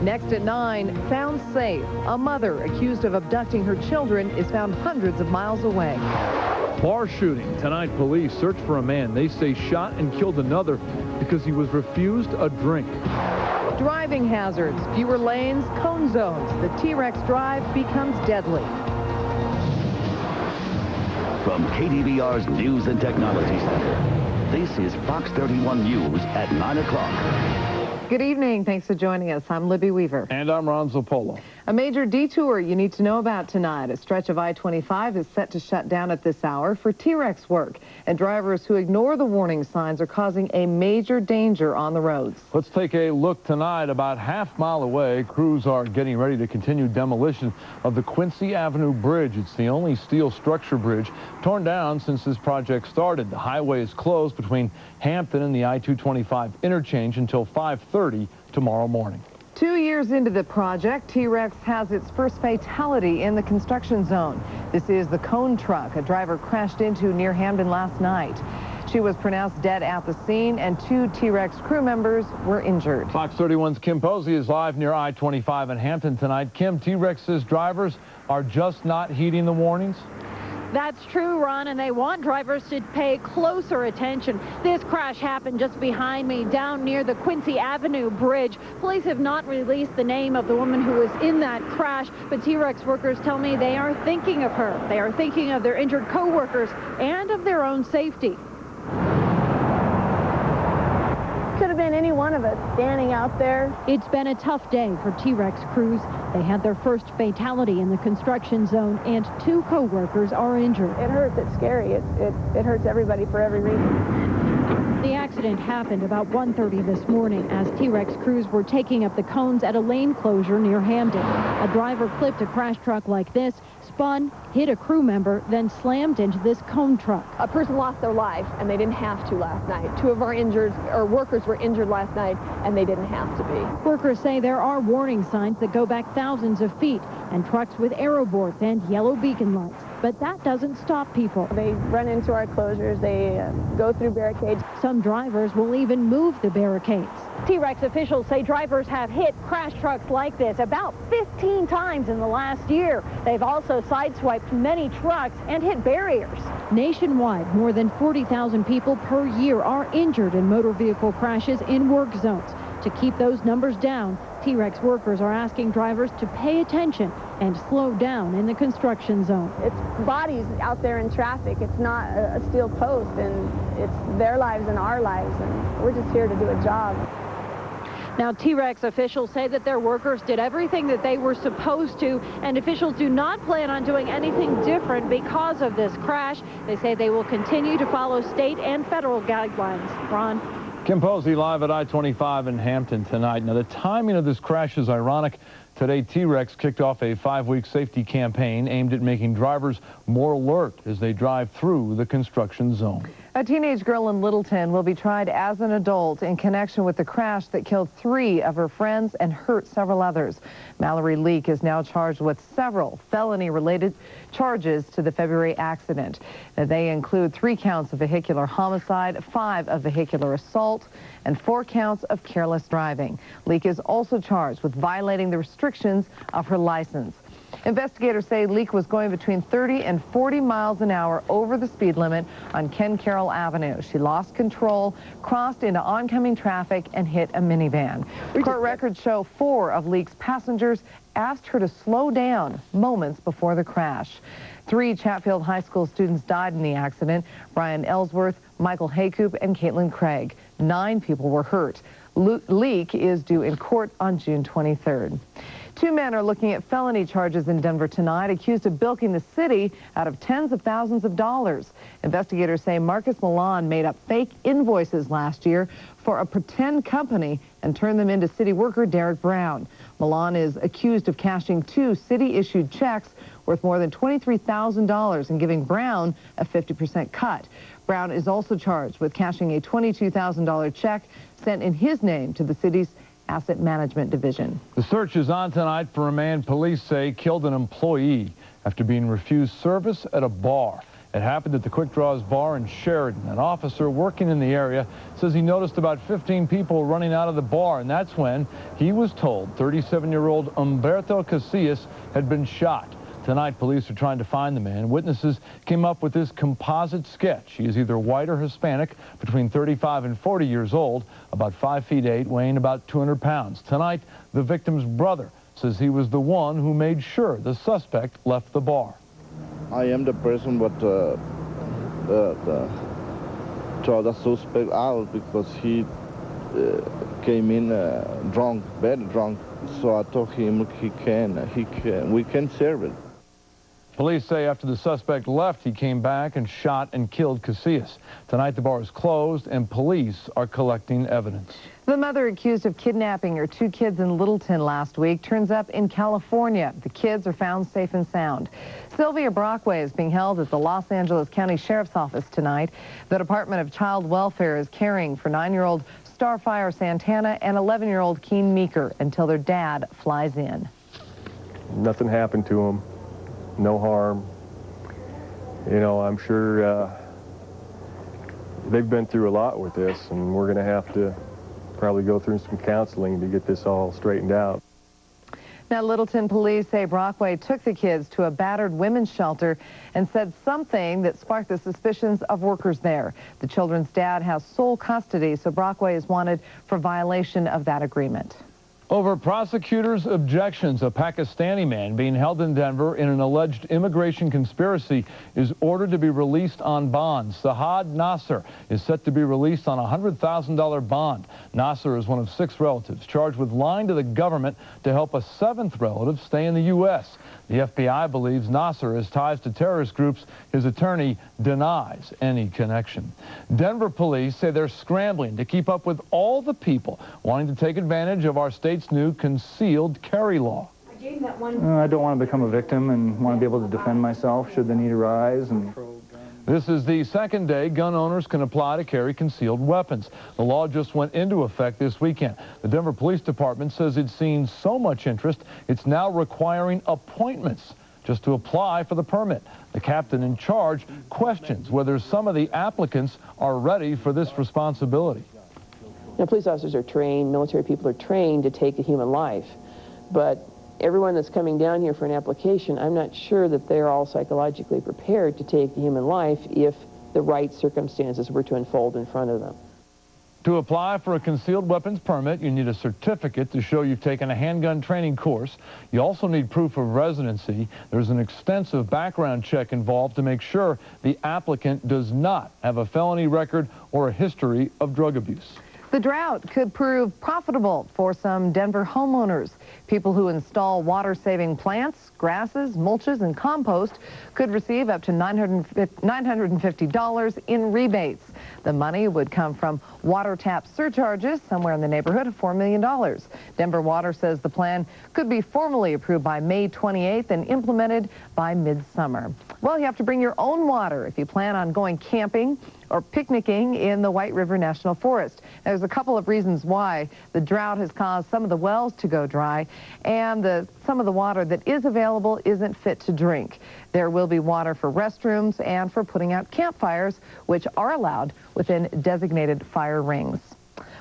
Next at 9, found safe. A mother accused of abducting her children is found hundreds of miles away. Bar shooting. Tonight, police search for a man they say shot and killed another because he was refused a drink. Driving hazards, fewer lanes, cone zones. The T-Rex drive becomes deadly. From KDVR's News and Technology Center, this is Fox 31 News at 9 o'clock. Good evening. Thanks for joining us. I'm Libby Weaver. And I'm Ron Zappolo. A major detour you need to know about tonight. A stretch of I-25 is set to shut down at this hour for T-Rex work. And drivers who ignore the warning signs are causing a major danger on the roads. Let's take a look tonight. About half-mile away, crews are getting ready to continue demolition of the Quincy Avenue Bridge. It's the only steel structure bridge torn down since this project started. The highway is closed between Hampton and the I-225 interchange until 5:30 tomorrow morning. 2 years into the project, T-Rex has its first fatality in the construction zone. This is the cone truck a driver crashed into near Hamden last night. She was pronounced dead at the scene, and 2 T-Rex crew members were injured. Fox 31's Kim Posey is live near I-25 in Hampton tonight. Kim, T-Rex's drivers are just not heeding the warnings? That's true, Ron, and they want drivers to pay closer attention. This crash happened just behind me down near the Quincy Avenue Bridge. Police have not released the name of the woman who was in that crash, but T-Rex workers tell me they are thinking of her. They are thinking of their injured co-workers and of their own safety. Could have been any one of us standing out there. It's been a tough day for T-Rex crews. They had their first fatality in the construction zone, and 2 co-workers are injured. It hurts. It's scary. It hurts everybody for every reason. The accident happened about 1:30 this morning as T-Rex crews were taking up the cones at a lane closure near Hamden. A driver clipped a crash truck like this, spun, hit a crew member, then slammed into this cone truck. A person lost their life, and they didn't have to last night. 2 of our workers were injured last night, and they didn't have to be. Workers say there are warning signs that go back thousands of feet, and trucks with arrow boards and yellow beacon lights. But that doesn't stop people. They run into our closures. They go through barricades. Some drivers will even move the barricades. T-Rex officials say drivers have hit crash trucks like this about 15 times in the last year. They've also sideswiped many trucks and hit barriers. Nationwide, more than 40,000 people per year are injured in motor vehicle crashes in work zones. To keep those numbers down, T-Rex workers are asking drivers to pay attention and slow down in the construction zone. It's bodies out there in traffic. It's not a steel post, and it's their lives and our lives, and we're just here to do a job. Now, T-Rex officials say that their workers did everything that they were supposed to, and officials do not plan on doing anything different because of this crash. They say they will continue to follow state and federal guidelines. Ron? Kim Posey live at I-25 in Hampton tonight. Now, the timing of this crash is ironic. Today, T-Rex kicked off a 5-week safety campaign aimed at making drivers more alert as they drive through the construction zone. A teenage girl in Littleton will be tried as an adult in connection with the crash that killed 3 of her friends and hurt several others. Mallory Leak is now charged with several felony-related charges to the February accident. Now, they include 3 counts of vehicular homicide, 5 of vehicular assault, and 4 counts of careless driving. Leak is also charged with violating the restrictions of her license. Investigators say Leak was going between 30 and 40 miles an hour over the speed limit on Ken Carroll Avenue. She lost control, crossed into oncoming traffic, and hit a minivan. Court records show 4 of Leak's passengers asked her to slow down moments before the crash. 3 Chatfield High School students died in the accident: Brian Ellsworth, Michael Haycoop, and Caitlin Craig. 9 people were hurt. Leak is due in court on June 23rd. 2 men are looking at felony charges in Denver tonight, accused of bilking the city out of tens of thousands of dollars. Investigators say Marcus Milan made up fake invoices last year for a pretend company and turned them into city worker Derek Brown. Milan is accused of cashing 2 city-issued checks worth more than $23,000 and giving Brown a 50% cut. Brown is also charged with cashing a $22,000 check sent in his name to the city's Asset Management Division. The search is on tonight for a man police say killed an employee after being refused service at a bar. It happened at the Quick Draws Bar in Sheridan. An officer working in the area says he noticed about 15 people running out of the bar, and that's when he was told 37-year-old Humberto Casillas had been shot. Tonight, police are trying to find the man. Witnesses came up with this composite sketch. He is either white or Hispanic, between 35 and 40 years old, about 5 feet 8, weighing about 200 pounds. Tonight, the victim's brother says he was the one who made sure the suspect left the bar. I am the person but throw the suspect out because he came in drunk, very drunk. So I told him we can serve it. Police say after the suspect left, he came back and shot and killed Casillas. Tonight, the bar is closed and police are collecting evidence. The mother accused of kidnapping her 2 kids in Littleton last week turns up in California. The kids are found safe and sound. Sylvia Brockway is being held at the Los Angeles County Sheriff's Office tonight. The Department of Child Welfare is caring for 9-year-old Starfire Santana and 11-year-old Keen Meeker until their dad flies in. Nothing happened to them. No harm. You know, I'm sure they've been through a lot with this, and we're going to have to probably go through some counseling to get this all straightened out. Now, Littleton police say Brockway took the kids to a battered women's shelter and said something that sparked the suspicions of workers there. The children's dad has sole custody, so Brockway is wanted for violation of that agreement. Over prosecutors' objections, a Pakistani man being held in Denver in an alleged immigration conspiracy is ordered to be released on bond. Sahad Nasser is set to be released on a $100,000 bond. Nasser is one of 6 relatives charged with lying to the government to help a 7th relative stay in the U.S. The FBI believes Nasser has ties to terrorist groups. His attorney denies any connection. Denver police say they're scrambling to keep up with all the people wanting to take advantage of our state's new concealed carry law. I don't want to become a victim and want to be able to defend myself should the need arise. This is the second day gun owners can apply to carry concealed weapons. The law just went into effect this weekend. The Denver Police Department says it's seen so much interest, it's now requiring appointments just to apply for the permit. The captain in charge questions whether some of the applicants are ready for this responsibility. Now, police officers are trained, military people are trained to take a human life, but everyone that's coming down here for an application, I'm not sure that they're all psychologically prepared to take a human life if the right circumstances were to unfold in front of them. To apply for a concealed weapons permit, you need a certificate to show you've taken a handgun training course. You also need proof of residency. There's an extensive background check involved to make sure the applicant does not have a felony record or a history of drug abuse. The drought could prove profitable for some Denver homeowners. People who install water-saving plants, grasses, mulches, and compost could receive up to $950 in rebates. The money would come from water tap surcharges, somewhere in the neighborhood of $4 million. Denver Water says the plan could be formally approved by May 28th and implemented by midsummer. Well, you have to bring your own water if you plan on going camping or picnicking in the White River National Forest. There's a couple of reasons why. The drought has caused some of the wells to go dry, and some of the water that is available isn't fit to drink. There will be water for restrooms and for putting out campfires, which are allowed within designated fire rings.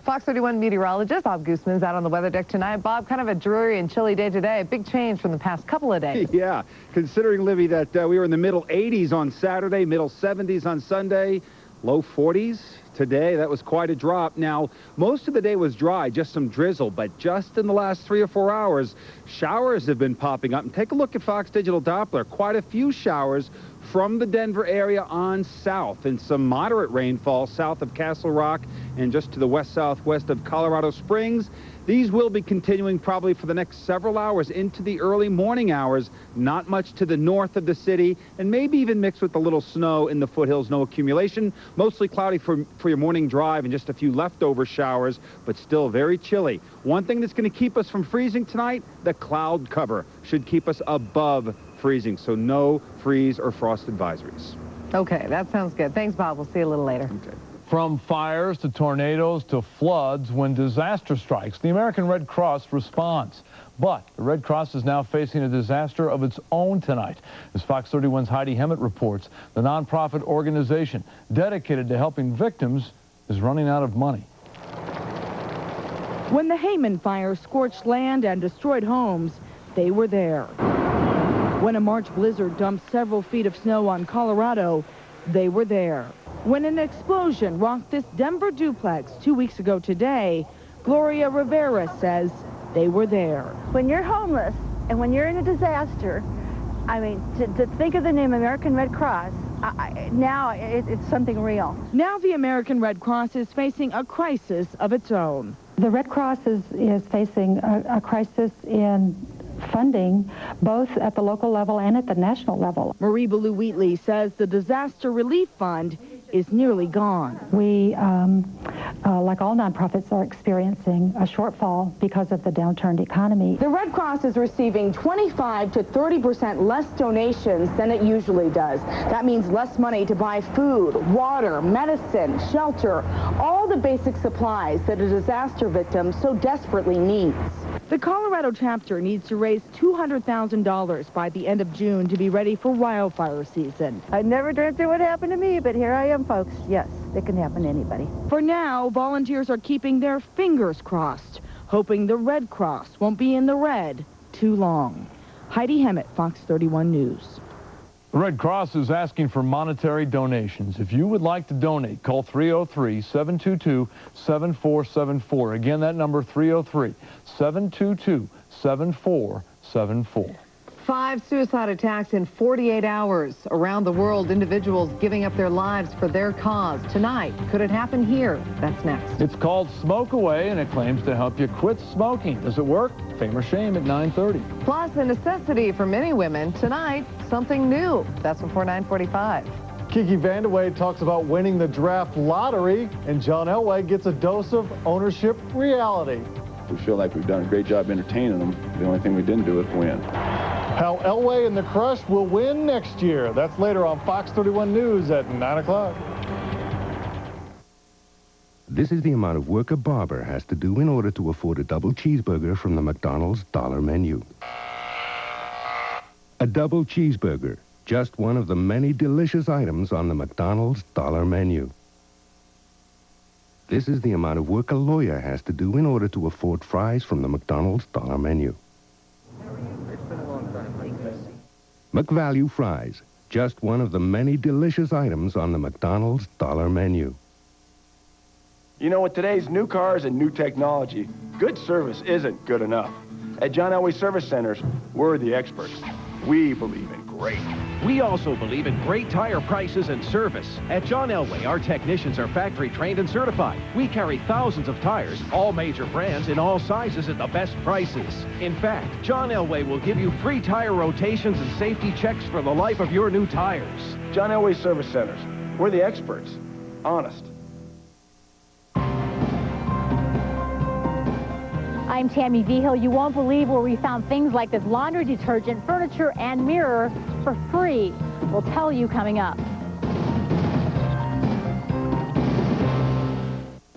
Fox 31 meteorologist Bob Gooseman's out on the weather deck tonight. Bob, kind of a dreary and chilly day today. A big change from the past couple of days. Yeah, considering, Libby, that we were in the middle 80s on Saturday, middle 70s on Sunday, low 40s today. That was quite a drop. Now, most of the day was dry, just some drizzle, but just in the last 3 or 4 hours, showers have been popping up. And take a look at Fox Digital Doppler. Quite a few showers from the Denver area on south, and some moderate rainfall south of Castle Rock and just to the west-southwest of Colorado Springs. These will be continuing probably for the next several hours into the early morning hours. Not much to the north of the city, and maybe even mixed with a little snow in the foothills. No accumulation. Mostly cloudy for your morning drive and just a few leftover showers, but still very chilly. One thing that's going to keep us from freezing tonight, the cloud cover should keep us above freezing, so no freeze or frost advisories. Okay, that sounds good. Thanks, Bob. We'll see you a little later. Okay. From fires to tornadoes to floods, when disaster strikes, the American Red Cross responds. But the Red Cross is now facing a disaster of its own tonight. As Fox 31's Heidi Hemmett reports, the nonprofit organization dedicated to helping victims is running out of money. When the Hayman fire scorched land and destroyed homes, they were there. When a March blizzard dumped several feet of snow on Colorado, they were there. When an explosion rocked this Denver duplex 2 weeks ago today, Gloria Rivera says they were there. When you're homeless and when you're in a disaster, I mean, to think of the name American Red Cross, now it's something real. Now the American Red Cross is facing a crisis of its own. The Red Cross is facing a crisis in funding, both at the local level and at the national level. Marie Ballou Wheatley says the Disaster Relief Fund is nearly gone. We, like all nonprofits, are experiencing a shortfall because of the downturned economy. The Red Cross is receiving 25 to 30% less donations than it usually does. That means less money to buy food, water, medicine, shelter, all the basic supplies that a disaster victim so desperately needs. The Colorado chapter needs to raise $200,000 by the end of June to be ready for wildfire season. I never dreamt it would happen to me, but here I am, folks. Yes, it can happen to anybody. For now, volunteers are keeping their fingers crossed, hoping the Red Cross won't be in the red too long. Heidi Hemmett, Fox 31 News. The Red Cross is asking for monetary donations. If you would like to donate, call 303-722-7474. Again, that number, 303-722-7474. 5 suicide attacks in 48 hours. Around the world, individuals giving up their lives for their cause. Tonight, could it happen here? That's next. It's called Smoke Away, and it claims to help you quit smoking. Does it work? Fame or shame at 9:30. Plus, a necessity for many women. Tonight, something new. That's before 9:45. Kiki Vandeweghe talks about winning the draft lottery, and John Elway gets a dose of ownership reality. We feel like we've done a great job entertaining them. The only thing we didn't do is win. How Elway and the Crush will win next year. That's later on Fox 31 News at 9 o'clock. This is the amount of work a barber has to do in order to afford a double cheeseburger from the McDonald's dollar menu. A double cheeseburger, just one of the many delicious items on the McDonald's dollar menu. This is the amount of work a lawyer has to do in order to afford fries from the McDonald's dollar menu. McValue fries, just one of the many delicious items on the McDonald's dollar menu. You know, with today's new cars and new technology, good service isn't good enough. At John Elway Service Centers, we're the experts. We believe in great. We also believe in great tire prices and service. At John Elway, our technicians are factory trained and certified. We carry thousands of tires, all major brands in all sizes at the best prices. In fact, John Elway will give you free tire rotations and safety checks for the life of your new tires. John Elway Service Centers, we're the experts. Honest. I'm Tammy Vigil. You won't believe where we found things like this laundry detergent, furniture, and mirror for free. We'll tell you coming up.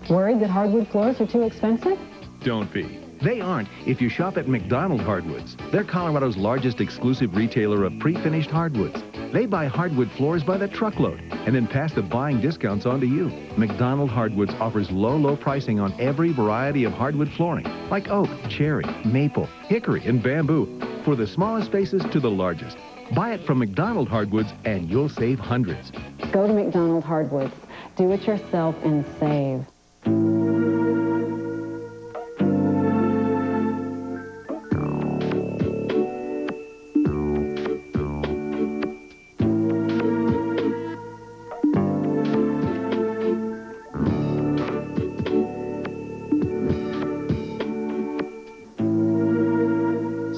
Worried that hardwood floors are too expensive? Don't be. They aren't if you shop at McDonald Hardwoods. They're Colorado's largest exclusive retailer of pre-finished hardwoods. They buy hardwood floors by the truckload and then pass the buying discounts on to you. McDonald Hardwoods offers low pricing on every variety of hardwood flooring, like oak, cherry, maple, hickory, and bamboo, for the smallest spaces to the largest. Buy it from McDonald Hardwoods and you'll save hundreds. Go to McDonald Hardwoods. Do it yourself and save.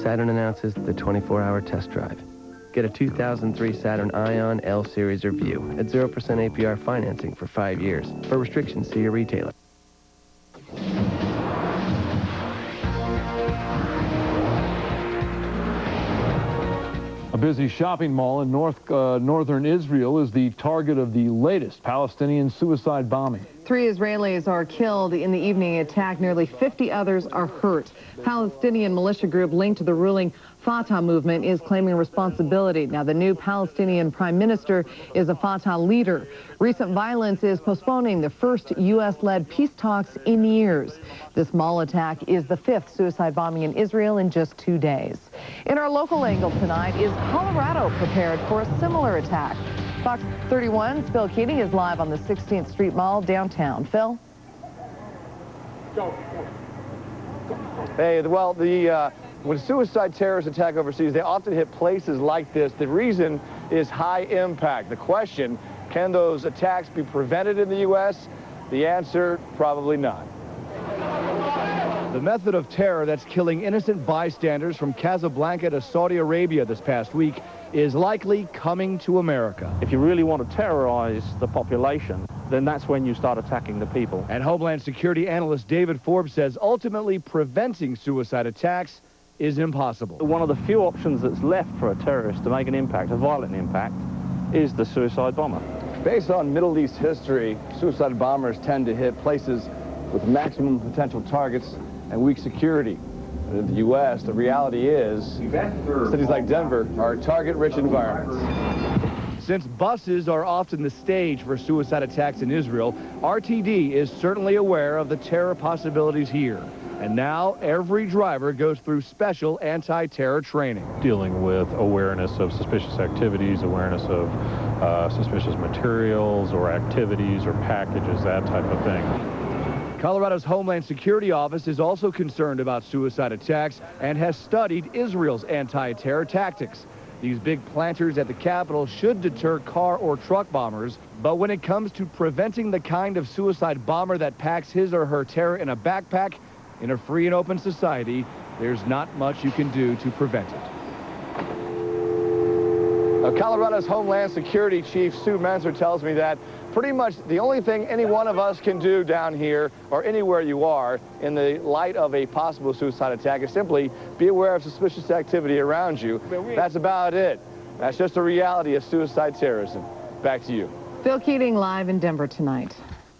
Saturn announces the 24-hour test drive. Get a 2003 Saturn Ion L Series or View at 0% APR financing for 5 years. For restrictions, see your retailer. A A busy shopping mall in northern Israel is the target of the latest Palestinian suicide bombing. 3 Israelis are killed in the evening attack. Nearly 50 others are hurt. Palestinian militia group linked to the ruling Fatah movement is claiming responsibility. Now, the new Palestinian prime minister is a Fatah leader. Recent violence is postponing the first U.S.-led peace talks in years. This mall attack is the 5th suicide bombing in Israel in just 2 days. In our local angle tonight, is Colorado prepared for a similar attack? Fox 31's Phil Keating is live on the 16th Street Mall downtown. Phil? Hey, well, when suicide terrorists attack overseas, they often hit places like this. The reason is high impact. The question, can those attacks be prevented in the U.S.? The answer, probably not. The method of terror that's killing innocent bystanders from Casablanca to Saudi Arabia this past week is likely coming to America. If you really want to terrorize the population, then that's when you start attacking the people. And Homeland Security analyst David Forbes says ultimately preventing suicide attacks is impossible. One of the few options that's left for a terrorist to make an impact, a violent impact, is the suicide bomber. Based on Middle East history, suicide bombers tend to hit places with maximum potential targets and weak security. In the U.S., the reality is cities like Denver are target-rich environments. Since buses are often the stage for suicide attacks in Israel, RTD is certainly aware of the terror possibilities here. And now every driver goes through special anti-terror training. Dealing with awareness of suspicious activities, awareness of suspicious materials or activities or packages, that type of thing. Colorado's Homeland Security Office is also concerned about suicide attacks and has studied Israel's anti-terror tactics. These big planters at the Capitol should deter car or truck bombers, but when it comes to preventing the kind of suicide bomber that packs his or her terror in a backpack, in a free and open society, there's not much you can do to prevent it. Colorado's Homeland Security Chief Sue Menzer tells me that pretty much the only thing any one of us can do down here or anywhere you are in the light of a possible suicide attack is simply be aware of suspicious activity around you. That's about it. That's just the reality of suicide terrorism. Back to you. Phil Keating live in Denver tonight.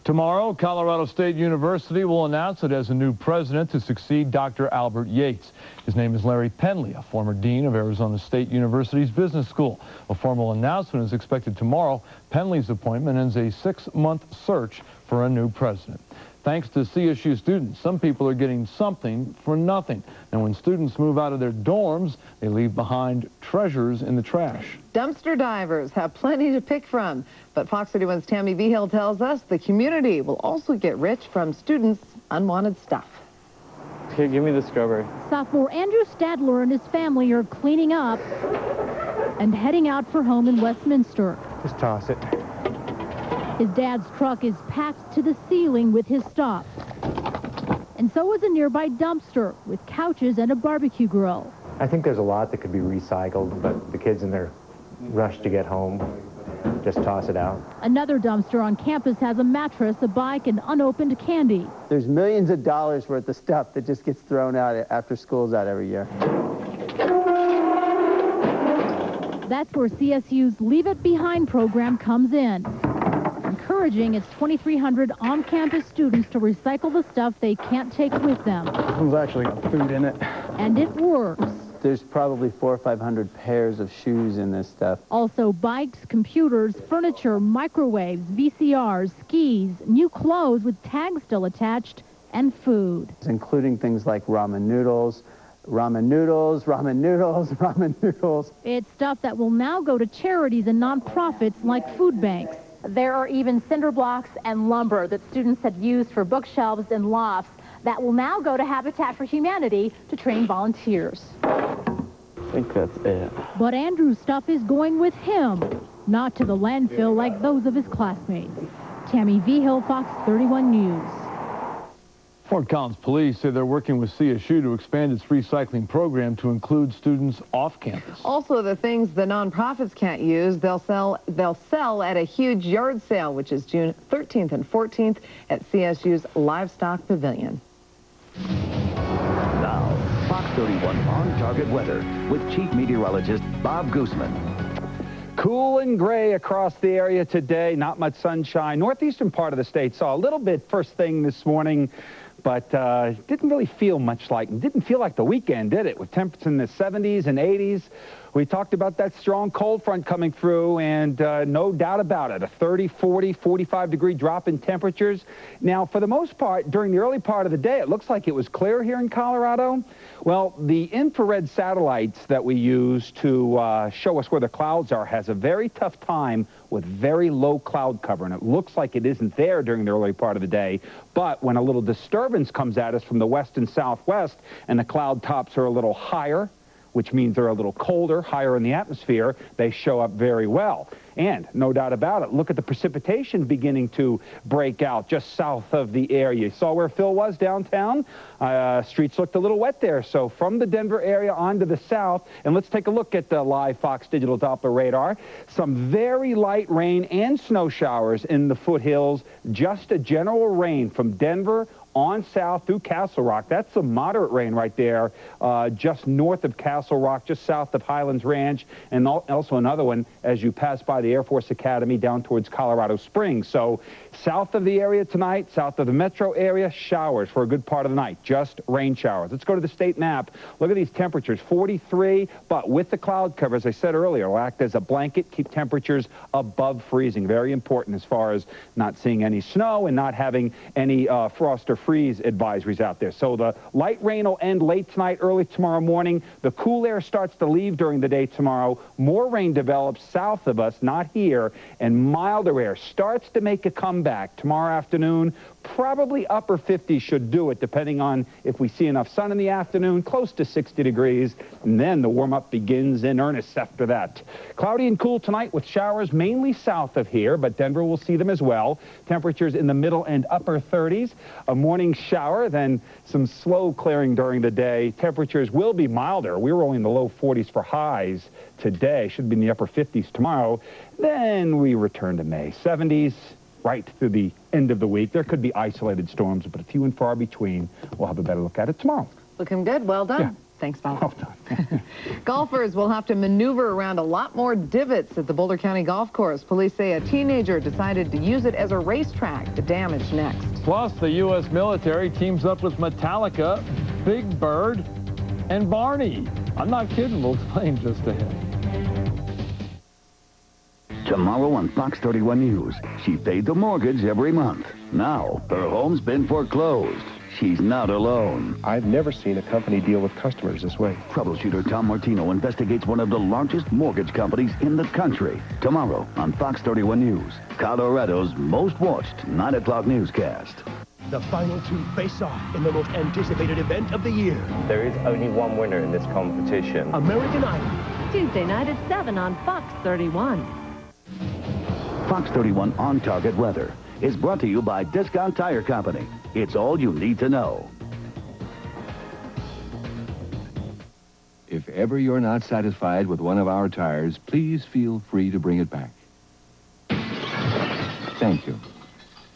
Tomorrow, Colorado State University will announce it has a new president to succeed Dr. Albert Yates. His name is Larry Penley, a former dean of Arizona State University's business school. A formal announcement is expected tomorrow. Penley's appointment ends a 6-month search for a new president. Thanks to CSU students, some people are getting something for nothing. And when students move out of their dorms, they leave behind treasures in the trash. Dumpster divers have plenty to pick from. But Fox 31's Tammy Vigil tells us the community will also get rich from students' unwanted stuff. Here, give me the strawberry. Sophomore Andrew Stadler and his family are cleaning up and heading out for home in Westminster. Just toss it. His dad's truck is packed to the ceiling with his stuff. And so is a nearby dumpster with couches and a barbecue grill. I think there's a lot that could be recycled, but the kids in their rush to get home just toss it out. Another dumpster on campus has a mattress, a bike, and unopened candy. There's millions of dollars worth of stuff that just gets thrown out after school's out every year. That's where CSU's Leave It Behind program comes in, encouraging its 2,300 on-campus students to recycle the stuff they can't take with them. This one's actually got food in it. And it works. There's probably 400 or 500 pairs of shoes in this stuff. Also bikes, computers, furniture, microwaves, VCRs, skis, new clothes with tags still attached, and food. Including things like ramen noodles, ramen noodles, ramen noodles, ramen noodles. It's stuff that will now go to charities and nonprofits like food banks. There are even cinder blocks and lumber that students had used for bookshelves and lofts that will now go to Habitat for Humanity to train volunteers. I think that's it. But Andrew's stuff is going with him, not to the landfill like those of his classmates. Tammy Vigil, Fox 31 News. Fort Collins police say they're working with CSU to expand its recycling program to include students off campus. Also, the things the nonprofits can't use, they'll sell at a huge yard sale, which is June 13th and 14th at CSU's Livestock Pavilion. Now, Fox 31 on-target weather with Chief Meteorologist Bob Gooseman. Cool and gray across the area today. Not much sunshine. Northeastern part of the state saw a little bit first thing this morning, but didn't really feel much like, didn't feel like the weekend, did it? With temperatures in the 70s and 80s. We talked about that strong cold front coming through, and no doubt about it, a 30, 40, 45-degree drop in temperatures. Now, for the most part, during the early part of the day, it looks like it was clear here in Colorado. Well, the infrared satellites that we use to show us where the clouds are has a very tough time with very low cloud cover, and it looks like it isn't there during the early part of the day. But when a little disturbance comes at us from the west and southwest, and the cloud tops are a little higher, which means they're a little colder, higher in the atmosphere, they show up very well. And no doubt about it, look at the precipitation beginning to break out just south of the area. You saw where Phil was downtown? Streets looked a little wet there. So from the Denver area on to the south, and let's take a look at the live Fox Digital Doppler radar. Some very light rain and snow showers in the foothills. Just a general rain from Denver on south through Castle Rock. That's some moderate rain right there, just north of Castle Rock, just south of Highlands Ranch, and also another one as you pass by the Air Force Academy down towards Colorado Springs. So south of the area tonight, south of the metro area, showers for a good part of the night, just rain showers. Let's go to the state map. Look at these temperatures, 43, but with the cloud cover, as I said earlier, will act as a blanket, keep temperatures above freezing. Very important as far as not seeing any snow and not having any frost or freeze advisories out there. So the light rain will end late tonight, early tomorrow morning. The cool air starts to leave during the day tomorrow. More rain develops south of us, not here, and milder air starts to make a comeback tomorrow afternoon. Probably upper 50s should do it, depending on if we see enough sun in the afternoon, close to 60 degrees, and then the warm-up begins in earnest after that. Cloudy and cool tonight with showers mainly south of here, but Denver will see them as well. Temperatures in the middle and upper 30s. A morning shower, then some slow clearing during the day. Temperatures will be milder. We were only in the low 40s for highs today. Should be in the upper 50s tomorrow. Then we return to May. 70s. Right through the end of the week. There could be isolated storms, but few and far between. We'll have a better look at it tomorrow. Looking good. Well done. Yeah. Thanks, Bob. Well done. Golfers will have to maneuver around a lot more divots at the Boulder County Golf Course. Police say a teenager decided to use it as a racetrack. The damage next. Plus, the U.S. military teams up with Metallica, Big Bird, and Barney. I'm not kidding. We'll explain just ahead. Tomorrow on Fox 31 News, she paid the mortgage every month. Now, her home's been foreclosed. She's not alone. I've never seen a company deal with customers this way. Troubleshooter Tom Martino investigates one of the largest mortgage companies in the country. Tomorrow on Fox 31 News, Colorado's most watched 9 o'clock newscast. The final two face off in the most anticipated event of the year. There is only one winner in this competition. American Idol. Tuesday night at 7 on Fox 31. Fox 31 on-target weather is brought to you by Discount Tire Company. It's all you need to know. If ever you're not satisfied with one of our tires, please feel free to bring it back. Thank you.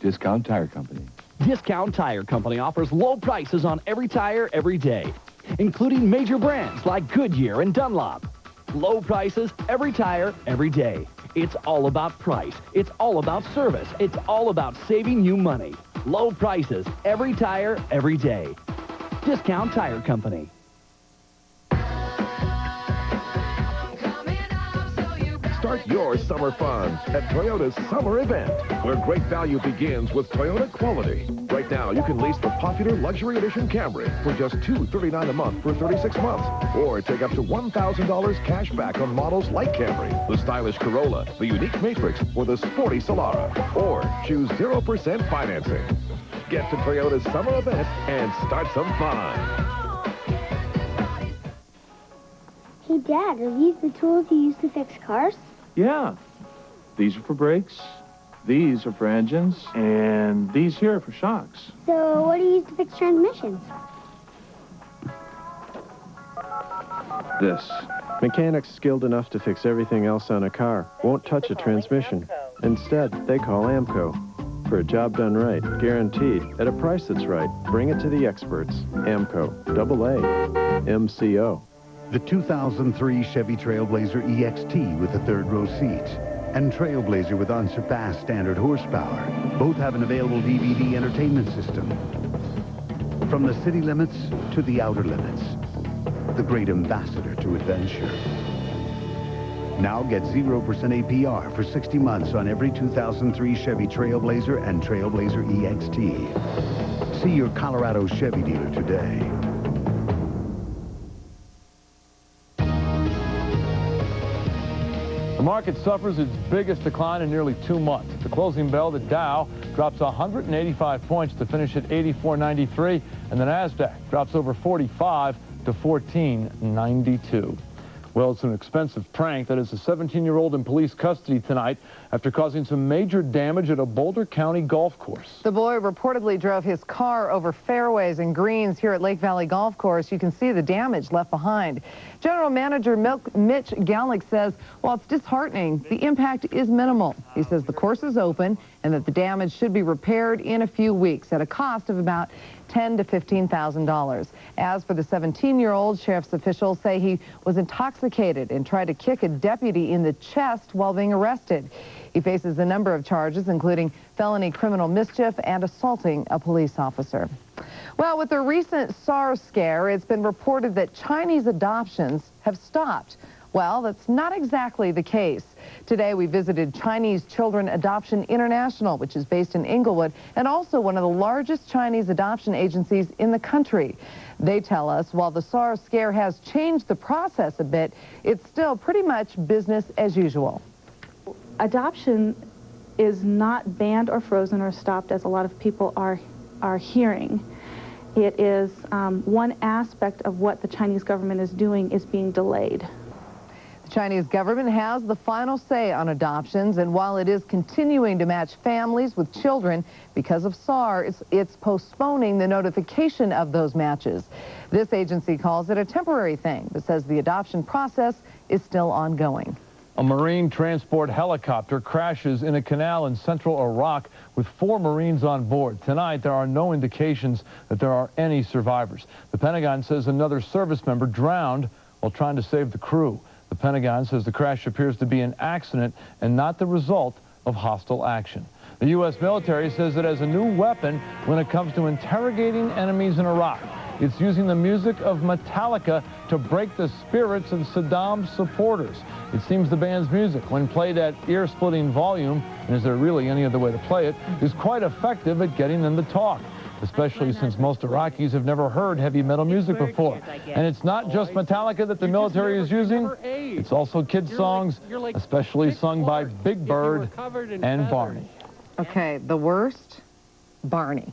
Discount Tire Company. Discount Tire Company offers low prices on every tire every day, including major brands like Goodyear and Dunlop. Low prices, every tire, every day. It's all about price. It's all about service. It's all about saving you money. Low prices, every tire, every day. Discount Tire Company. Start your summer fun at Toyota's summer event, where great value begins with Toyota quality. Right now, you can lease the popular Luxury Edition Camry for just $239 a month for 36 months. Or take up to $1,000 cash back on models like Camry, the stylish Corolla, the unique Matrix, or the sporty Solara. Or choose 0% financing. Get to Toyota's summer event and start some fun. Hey, Dad, are these the tools you use to fix cars? Yeah. These are for brakes, these are for engines, and these here are for shocks. So what do you use to fix transmissions? This. Mechanics skilled enough to fix everything else on a car won't touch a transmission. Instead, they call AMCO. For a job done right, guaranteed, at a price that's right. Bring it to the experts. AMCO, AA. MCO. The 2003 Chevy Trailblazer EXT with a third-row seat and Trailblazer with unsurpassed standard horsepower. Both have an available DVD entertainment system. From the city limits to the outer limits, the great ambassador to adventure. Now get 0% APR for 60 months on every 2003 Chevy Trailblazer and Trailblazer EXT. See your Colorado Chevy dealer today. The market suffers its biggest decline in nearly 2 months. The closing bell, the Dow drops 185 points to finish at 84.93, and the Nasdaq drops over 45 to 14.92. Well, it's an expensive prank that is a 17-year-old in police custody tonight after causing some major damage at a Boulder County golf course. The boy reportedly drove his car over fairways and greens here at Lake Valley Golf Course. You can see the damage left behind. General Manager Mitch Gallick says while it's disheartening, the impact is minimal. He says the course is open and that the damage should be repaired in a few weeks at a cost of about $10,000 to $15,000. As for the 17-year-old, sheriff's officials say he was intoxicated and tried to kick a deputy in the chest while being arrested. He faces a number of charges, including felony criminal mischief and assaulting a police officer. Well, with the recent SARS scare, it's been reported that Chinese adoptions have stopped. Well, that's not exactly the case. Today, we visited Chinese Children Adoption International, which is based in Inglewood, and also one of the largest Chinese adoption agencies in the country. They tell us while the SARS scare has changed the process a bit, it's still pretty much business as usual. Adoption is not banned or frozen or stopped, as a lot of people are hearing. It is one aspect of what the Chinese government is doing is being delayed. The Chinese government has the final say on adoptions, and while it is continuing to match families with children because of SARS, it's postponing the notification of those matches. This agency calls it a temporary thing, but says the adoption process is still ongoing. A Marine transport helicopter crashes in a canal in central Iraq with 4 Marines on board. Tonight, there are no indications that there are any survivors. The Pentagon says another service member drowned while trying to save the crew. The Pentagon says the crash appears to be an accident and not the result of hostile action. The U.S. military says it has a new weapon when it comes to interrogating enemies in Iraq. It's using the music of Metallica to break the spirits of Saddam's supporters. It seems the band's music, when played at ear-splitting volume, and is there really any other way to play it, is quite effective at getting them to talk, especially since most Iraqis have never heard heavy metal music before. And it's not just Metallica that the military is using, it's also kids' songs, especially sung by Big Bird and Barney. Okay, the worst, Barney.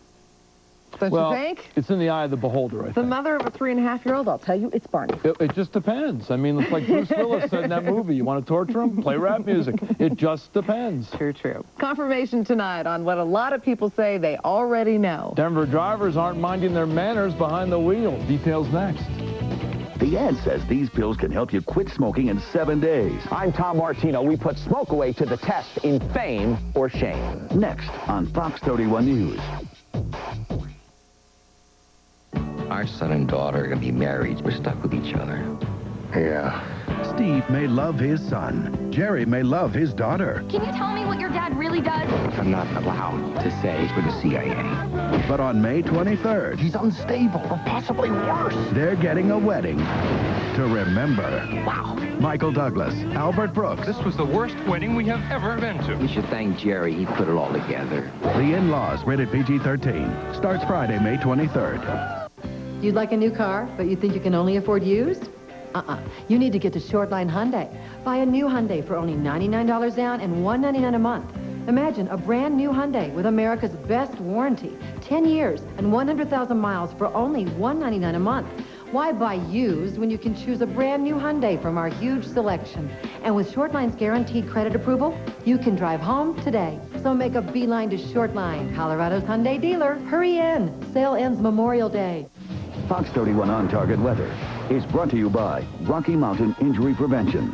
Don't you think? It's in the eye of the beholder, I think. The mother of a 3.5-year-old, I'll tell you, it's Barney. It just depends. I mean, it's like Bruce Willis said in that movie. You want to torture him? Play rap music. It just depends. True, true. Confirmation tonight on what a lot of people say they already know. Denver drivers aren't minding their manners behind the wheel. Details next. The ad says these pills can help you quit smoking in 7 days. I'm Tom Martino. We put smoke away to the test in fame or shame. Next on Fox 31 News. Our son and daughter are going to be married. We're stuck with each other. Yeah. Steve may love his son. Jerry may love his daughter. Can you tell me what your dad really does? I'm not allowed to say it's for the CIA. But on May 23rd, He's unstable, or possibly worse. they're getting a wedding to remember. Wow. Michael Douglas, Albert Brooks. This was the worst wedding we have ever been to. We should thank Jerry. He put it all together. The In-Laws, rated PG-13. Starts Friday, May 23rd. You'd like a new car, but you think you can only afford used? You need to get to Shortline Hyundai. Buy a new Hyundai for only $99 down and $199 a month. Imagine a brand new Hyundai with America's best warranty, 10 years and 100,000 miles for only $199 a month. Why buy used when you can choose a brand new Hyundai from our huge selection? And with Shortline's guaranteed credit approval, you can drive home today. So make a beeline to Shortline, Colorado's Hyundai dealer. Hurry in. Sale ends Memorial Day. Fox 31 On Target Weather is brought to you by Rocky Mountain Injury Prevention.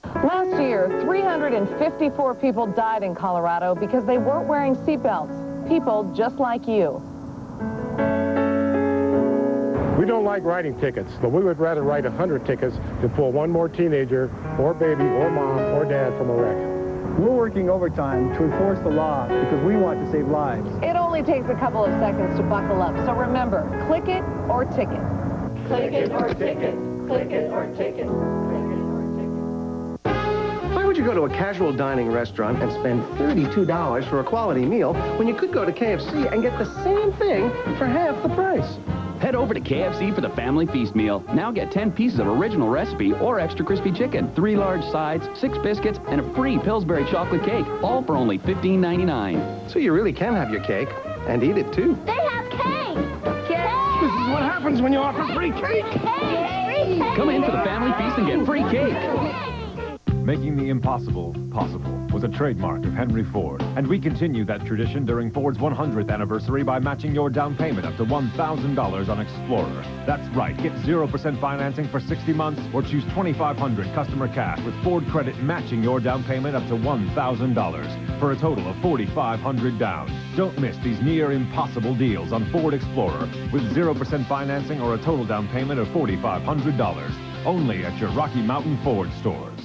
Last year, 354 people died in Colorado because they weren't wearing seatbelts. People just like you. don't like writing tickets, but we would rather write 100 tickets to pull one more teenager or baby or mom or dad from a wreck. We're working overtime to enforce the law because we want to save lives. It only takes a couple of seconds to buckle up. So remember, click it or ticket. Click it or ticket. Click it or ticket. Why would you go to a casual dining restaurant and spend $32 for a quality meal when you could go to KFC and get the same thing for half the price? Head over to KFC for the family feast meal. Now get 10 pieces of original recipe or extra crispy chicken, 3 large sides, 6 biscuits, and a free Pillsbury chocolate cake, all for only $15.99. So you really can have your cake and eat it too. They have cake! This is what happens when you offer free cake! Come in for the family feast and get free cake. Making the impossible possible was a trademark of Henry Ford. And we continue that tradition during Ford's 100th anniversary by matching your down payment up to $1,000 on Explorer. That's right, get 0% financing for 60 months or choose $2,500 customer cash with Ford Credit matching your down payment up to $1,000 for a total of $4,500 down. Don't miss these near impossible deals on Ford Explorer with 0% financing or a total down payment of $4,500. Only at your Rocky Mountain Ford stores.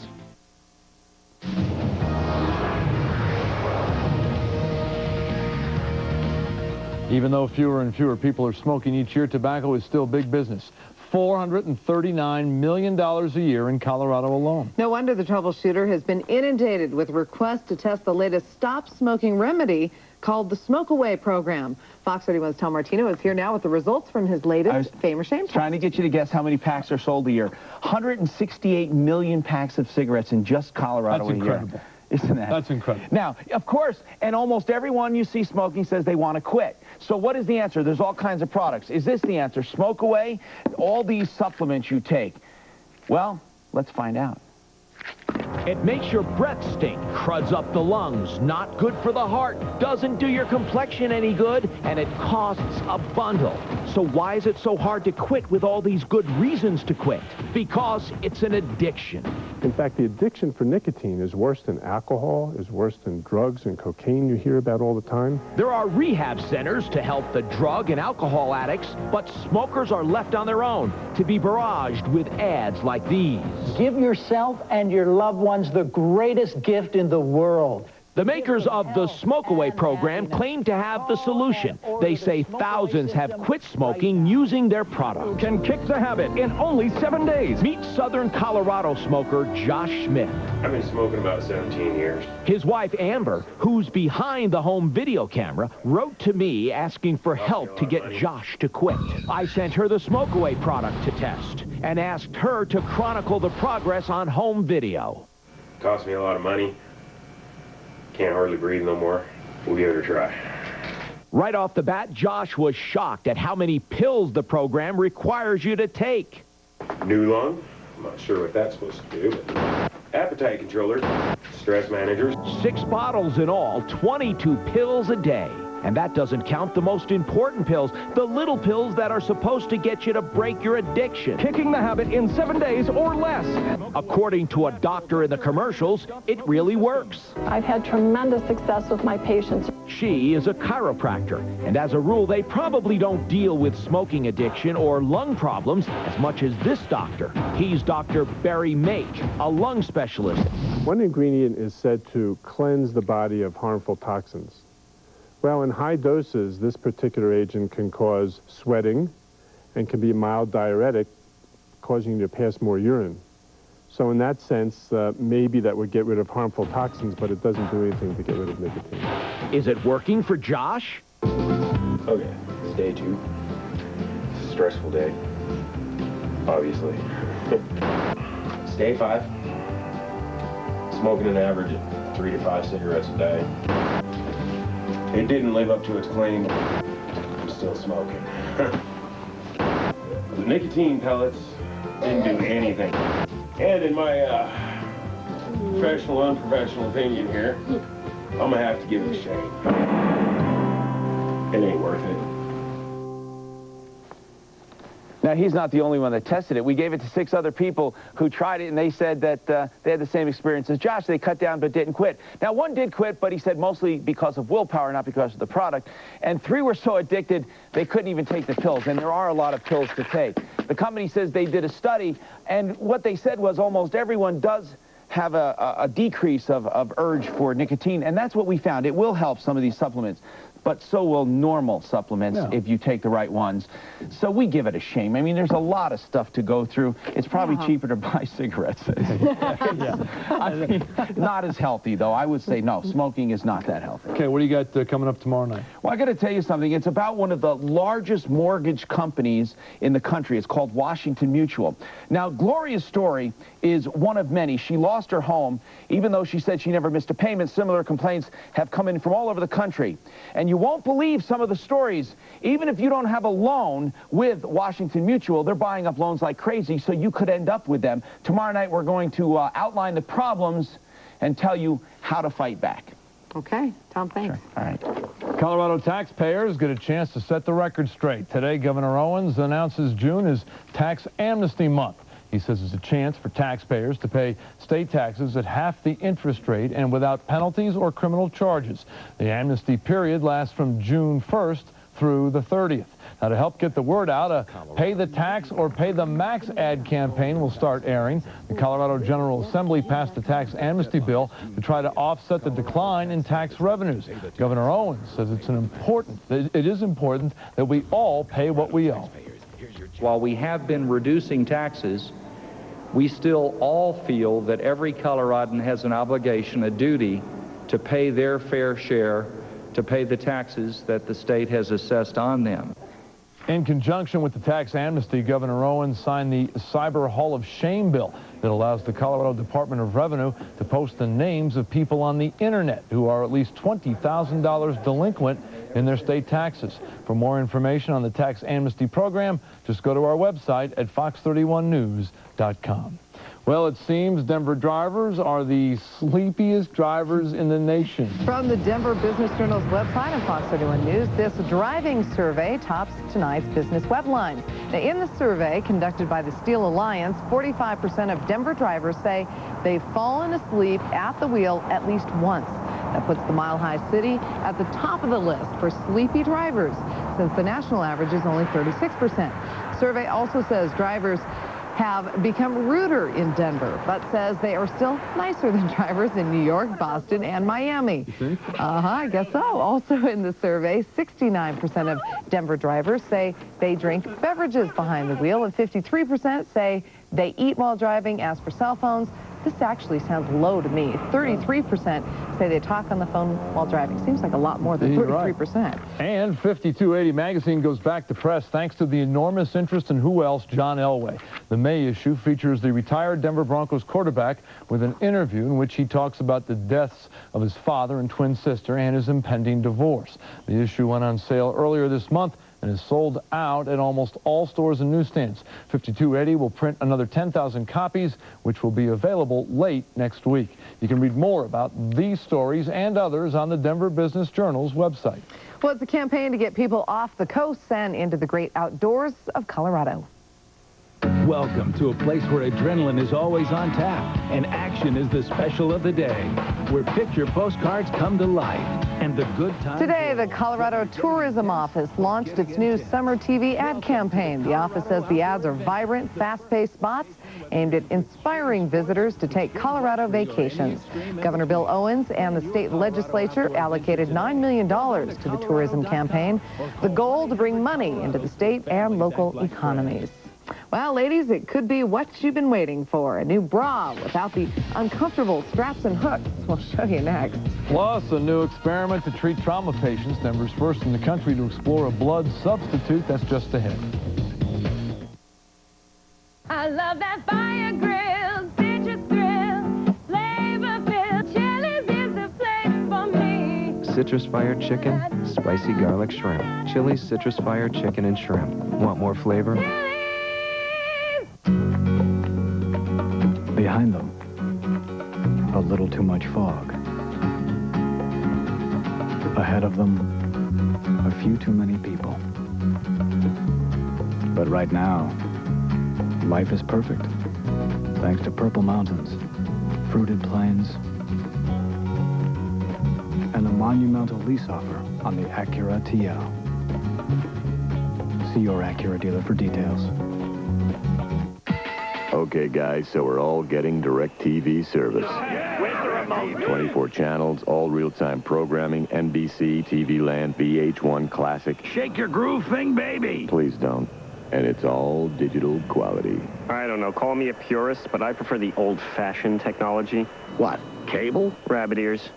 Even though fewer and fewer people are smoking each year, tobacco is still big business. $439 million a year in Colorado alone. No wonder the troubleshooter has been inundated with requests to test the latest stop smoking remedy called the Smoke Away program. Fox 31's Tom Martino is here now with the results from his latest Fame or Shame test. Trying to get you to guess how many packs are sold a year. 168 million packs of cigarettes in just Colorado a year. That's incredible. Isn't that? That's incredible. Now, of course, and almost everyone you see smoking says they want to quit. So what is the answer? There's all kinds of products. Is this the answer? Smoke away? All these supplements you take. Well, let's find out. It makes your breath stink, cruds up the lungs, not good for the heart, doesn't do your complexion any good, and it costs a bundle. So why is it so hard to quit with all these good reasons to quit? Because it's an addiction. In fact, the addiction for nicotine is worse than alcohol, is worse than drugs and cocaine you hear about all the time. There are rehab centers to help the drug and alcohol addicts, but smokers are left on their own to be barraged with ads like these. Give yourself and your loved ones the greatest gift in the world. The makers of the Smoke Away program claim to have the solution. They say thousands have quit smoking using their product. Can kick the habit in only 7 days. Meet Southern Colorado smoker Josh Smith. I've been smoking about 17 years. His wife Amber, who's behind the home video camera, wrote to me asking for help to get Josh to quit. I sent her the Smoke Away product to test and asked her to chronicle the progress on home video. Cost me a lot of money. Can't hardly breathe no more. We'll give it a try. Right off the bat, Josh was shocked at how many pills the program requires you to take. New lung? I'm not sure what that's supposed to do, but appetite controller, stress managers. 6 bottles in all, 22 pills a day. And that doesn't count the most important pills, the little pills that are supposed to get you to break your addiction. Kicking the habit in 7 days or less. According to a doctor in the commercials, it really works. I've had tremendous success with my patients. She is a chiropractor, and as a rule, they probably don't deal with smoking addiction or lung problems as much as this doctor. He's Dr. Barry Make, a lung specialist. One ingredient is said to cleanse the body of harmful toxins. Well, in high doses, this particular agent can cause sweating and can be a mild diuretic, causing you to pass more urine. So in that sense, maybe that would get rid of harmful toxins, but it doesn't do anything to get rid of nicotine. Is it working for Josh? Okay, it's day 2. It's a stressful day, obviously. It's day 5. Smoking an average of 3 to 5 cigarettes a day. It didn't live up to its claim. I'm still smoking. The nicotine pellets didn't do anything. And in my professional, unprofessional opinion here, I'm gonna have to give it a shake. It ain't worth it. Now, he's not the only one that tested it. We gave it to 6 other people who tried it, and they said that they had the same experience as Josh. They cut down but didn't quit. Now, 1 did quit, but he said mostly because of willpower, not because of the product. And 3 were so addicted, they couldn't even take the pills. And there are a lot of pills to take. The company says they did a study, and what they said was almost everyone does have a decrease of urge for nicotine, and that's what we found. It will help some of these supplements, but so will normal supplements if you take the right ones. So we give it a shame. I mean, there's a lot of stuff to go through. It's probably cheaper to buy cigarettes. I mean, not as healthy, though. I would say no, smoking is not that healthy. Okay, what do you got coming up tomorrow night? Well, I got to tell you something. It's about one of the largest mortgage companies in the country. It's called Washington Mutual. Now, Gloria's story is one of many. She lost her home, even though she said she never missed a payment. Similar complaints have come in from all over the country. And you won't believe some of the stories. Even if you don't have a loan with Washington Mutual, they're buying up loans like crazy, so you could end up with them. Tomorrow night, we're going to outline the problems and tell you how to fight back. Okay. Tom, thanks. Sure. All right. Colorado taxpayers get a chance to set the record straight. Today, Governor Owens announces June is Tax Amnesty Month. He says it's a chance for taxpayers to pay state taxes at half the interest rate and without penalties or criminal charges. The amnesty period lasts from June 1st through the 30th. Now, to help get the word out, a Pay the Tax or Pay the Max ad campaign will start airing. The Colorado General Assembly passed a tax amnesty bill to try to offset the decline in tax revenues. Governor Owens says it is important that we all pay what we owe. While we have been reducing taxes, we still all feel that every Coloradan has an obligation, a duty, to pay their fair share, to pay the taxes that the state has assessed on them. In conjunction with the tax amnesty, Governor Owens signed the Cyber Hall of Shame bill that allows the Colorado Department of Revenue to post the names of people on the internet who are at least $20,000 delinquent in their state taxes. For more information on the tax amnesty program, just go to our website at fox31news.com. Well, it seems Denver drivers are the sleepiest drivers in the nation. From the Denver Business Journal's website and Fox 31 News, this driving survey tops tonight's business headlines. Now, in the survey conducted by the Steel Alliance, 45% of Denver drivers say they've fallen asleep at the wheel at least once. That puts the Mile High City at the top of the list for sleepy drivers, since the national average is only 36%. The survey also says drivers have become ruder in Denver, but says they are still nicer than drivers in New York, Boston, and Miami. You think? I guess so. Also in the survey, 69% of Denver drivers say they drink beverages behind the wheel, and 53% say they eat while driving. As for cell phones, this actually sounds low to me. 33% say they talk on the phone while driving. Seems like a lot more than 33%. Right. And 5280 magazine goes back to press thanks to the enormous interest in who else, John Elway. The May issue features the retired Denver Broncos quarterback with an interview in which he talks about the deaths of his father and twin sister and his impending divorce. The issue went on sale earlier this month and is sold out at almost all stores and newsstands. 5280 will print another 10,000 copies, which will be available late next week. You can read more about these stories and others on the Denver Business Journal's website. Well, it's a campaign to get people off the coasts and into the great outdoors of Colorado. Welcome to a place where adrenaline is always on tap and action is the special of the day, where picture postcards come to life and the good times. Today, the Colorado Tourism Office launched its new summer TV ad campaign. The office says the ads are vibrant, fast-paced spots aimed at inspiring visitors to take Colorado vacations. Governor Bill Owens and the state legislature allocated $9 million to the tourism campaign. The goal to bring money into the state and local economies. Well, ladies, it could be what you've been waiting for. A new bra without the uncomfortable straps and hooks. We'll show you next. Plus, a new experiment to treat trauma patients. Denver's first in the country to explore a blood substitute. That's just ahead. I love that fire grill, citrus thrill, flavor-filled. Chili's is the place for me. Citrus fire chicken, spicy garlic shrimp. Chili's citrus fire chicken and shrimp. Want more flavor? Behind them, a little too much fog. Ahead of them, a few too many people. But right now, life is perfect, thanks to purple mountains, fruited plains, and a monumental lease offer on the Acura TL. See your Acura dealer for details. Okay, guys, so we're all getting DirecTV service. 24 channels, all real-time programming, NBC, TV Land, VH1 Classic. Shake your groove thing, baby. Please don't. And it's all digital quality. I don't know, call me a purist, but I prefer the old-fashioned technology. What, cable? Rabbit ears.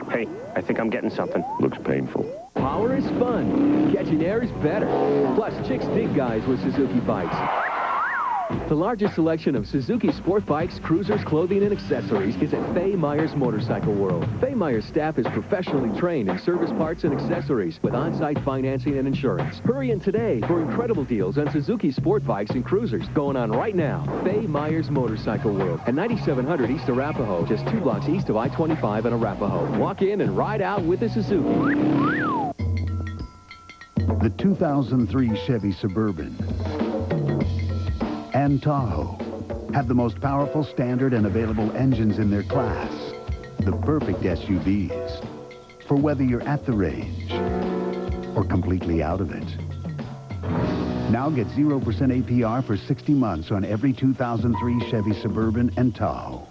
Hey, I think I'm getting something. Looks painful. Power is fun. Catching air is better. Plus, chicks dig guys with Suzuki bikes. The largest selection of Suzuki sport bikes, cruisers, clothing, and accessories is at Fay Myers Motorcycle World. Fay Myers staff is professionally trained in service parts and accessories with on-site financing and insurance. Hurry in today for incredible deals on Suzuki sport bikes and cruisers going on right now. Fay Myers Motorcycle World at 9700 East Arapahoe, just 2 blocks east of I-25 in Arapahoe. Walk in and ride out with a Suzuki. The 2003 Chevy Suburban and Tahoe have the most powerful standard and available engines in their class. The perfect SUVs for whether you're at the range or completely out of it. Now get 0% APR for 60 months on every 2003 Chevy Suburban and Tahoe.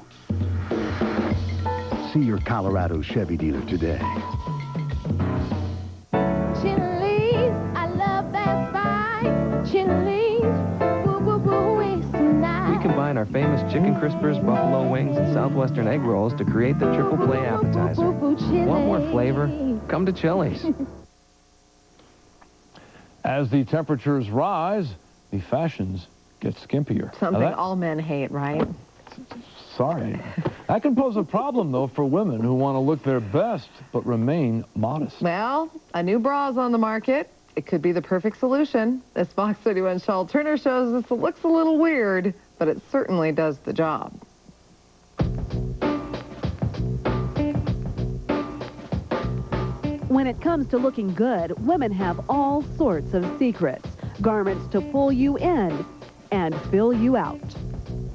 See your Colorado Chevy dealer today. Chili's, I love that spice. Chili's, woo woo woo, it's nice. We combine our famous chicken crispers, buffalo wings, and southwestern egg rolls to create the triple play appetizer. Want more flavor? Come to Chili's. As the temperatures rise, the fashions get skimpier. Something all men hate, right? Sorry. That can pose a problem, though, for women who want to look their best but remain modest. Well, a new bra is on the market. It could be the perfect solution. This Fox 31 Shawl Turner shows us it looks a little weird, but it certainly does the job. When it comes to looking good, women have all sorts of secrets. Garments to pull you in and fill you out.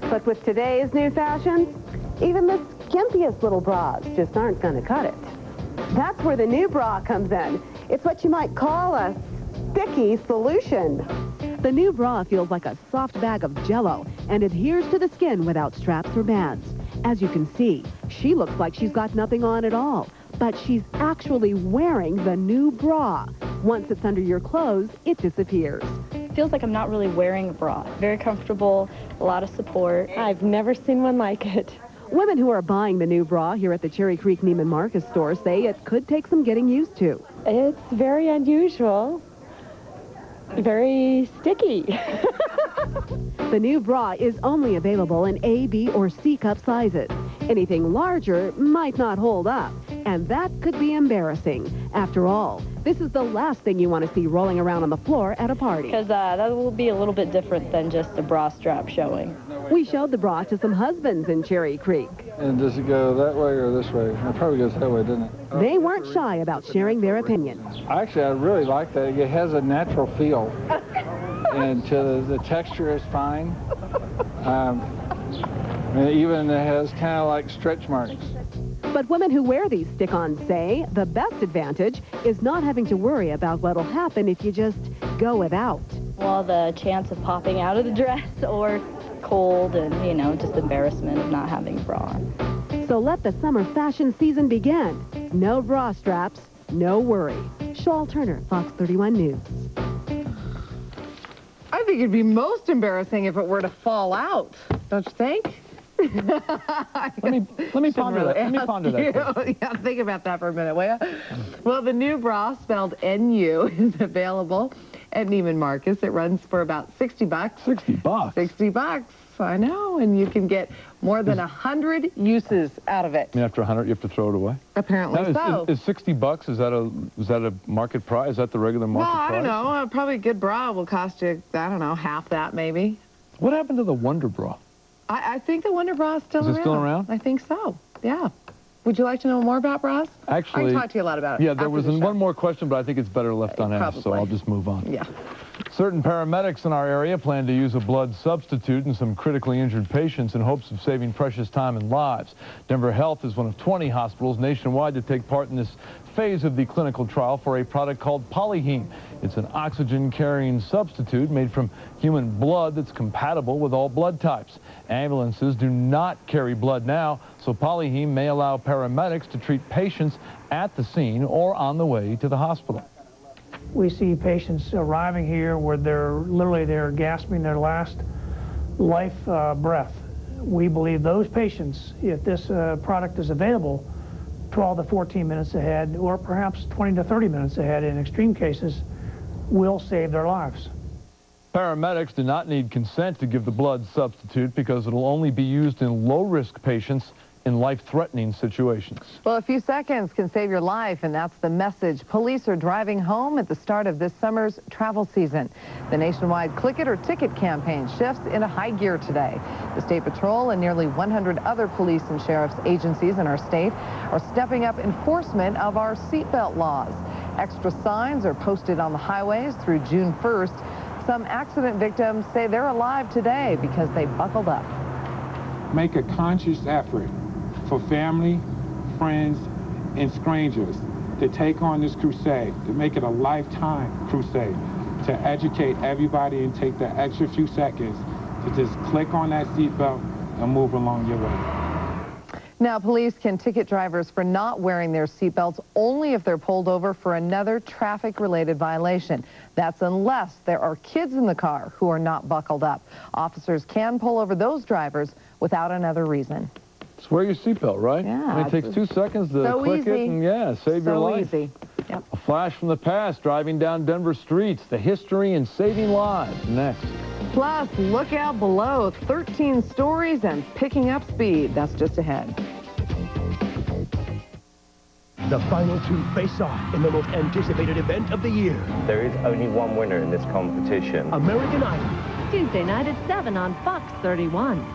But with today's new fashions, even the skimpiest little bras just aren't going to cut it. That's where the new bra comes in. It's what you might call a sticky solution. The new bra feels like a soft bag of Jell-O and adheres to the skin without straps or bands. As you can see, she looks like she's got nothing on at all, but she's actually wearing the new bra. Once it's under your clothes, it disappears. Feels like I'm not really wearing a bra. Very comfortable, a lot of support. I've never seen one like it. Women who are buying the new bra here at the Cherry Creek Neiman Marcus store say it could take some getting used to. It's very unusual. Very sticky. The new bra is only available in A, B, or C cup sizes. Anything larger might not hold up, and that could be embarrassing. After all, this is the last thing you want to see rolling around on the floor at a party. Because that will be a little bit different than just a bra strap showing. We showed the bra to some husbands in Cherry Creek. And does it go that way or this way? It probably goes that way, doesn't it? They weren't shy about sharing their opinion. Actually, I really like that. It has a natural feel. And the texture is fine. And even it has kind of like stretch marks. But women who wear these stick-ons say the best advantage is not having to worry about what'll happen if you just go without. Well, the chance of popping out of the dress or cold and, just embarrassment of not having a bra on. So let the summer fashion season begin. No bra straps, no worry. Shawl Turner, Fox 31 News. I think it'd be most embarrassing if it were to fall out, don't you think? Let me ponder that. Let me ponder that. Yeah, think about that for a minute, will you? Well, the new bra, spelled N-U, is available at Neiman Marcus. It runs for about $60. $60? $60, I know, and you can get more than 100 uses out of it. And after 100, you have to throw it away? Apparently so. Is $60, is that a market price? Is that the regular market price? Well, I don't know. Probably a good bra will cost you, I don't know, half that maybe. What happened to the Wonder Bra? I think the Wonder Bra is still around. Is it still around? I think so, yeah. Would you like to know more about bras? Actually, I can talk to you a lot about it. Yeah, there was one more question, but I think it's better left unasked, so I'll just move on. Yeah. Certain paramedics in our area plan to use a blood substitute in some critically injured patients in hopes of saving precious time and lives. Denver Health is one of 20 hospitals nationwide to take part in this phase of the clinical trial for a product called Polyheme. It's an oxygen-carrying substitute made from human blood that's compatible with all blood types. Ambulances do not carry blood now, so Polyheme may allow paramedics to treat patients at the scene or on the way to the hospital. We see patients arriving here where they're gasping their last life breath. We believe those patients, if this product is available, 12 to 14 minutes ahead, or perhaps 20 to 30 minutes ahead in extreme cases, will save their lives. Paramedics do not need consent to give the blood substitute because it'll only be used in low-risk patients in life-threatening situations. Well, a few seconds can save your life, and that's the message police are driving home at the start of this summer's travel season. The nationwide Click It or Ticket campaign shifts into high gear today. The State Patrol and nearly 100 other police and sheriff's agencies in our state are stepping up enforcement of our seatbelt laws. Extra signs are posted on the highways through June 1st. Some accident victims say they're alive today because they buckled up. Make a conscious effort for family, friends, and strangers to take on this crusade, to make it a lifetime crusade, to educate everybody and take the extra few seconds to just click on that seatbelt and move along your way. Now, police can ticket drivers for not wearing their seatbelts only if they're pulled over for another traffic-related violation. That's unless there are kids in the car who are not buckled up. Officers can pull over those drivers without another reason. Just wear your seatbelt, right? Yeah. I mean, it takes 2 seconds to click it and, yeah, save your life. So easy. Yep. A flash from the past, driving down Denver streets, the history and saving lives. Next. Plus, look out below, 13 stories and picking up speed. That's just ahead. The final two face off in the most anticipated event of the year. There is only one winner in this competition. American Idol. Tuesday night at 7 on Fox 31.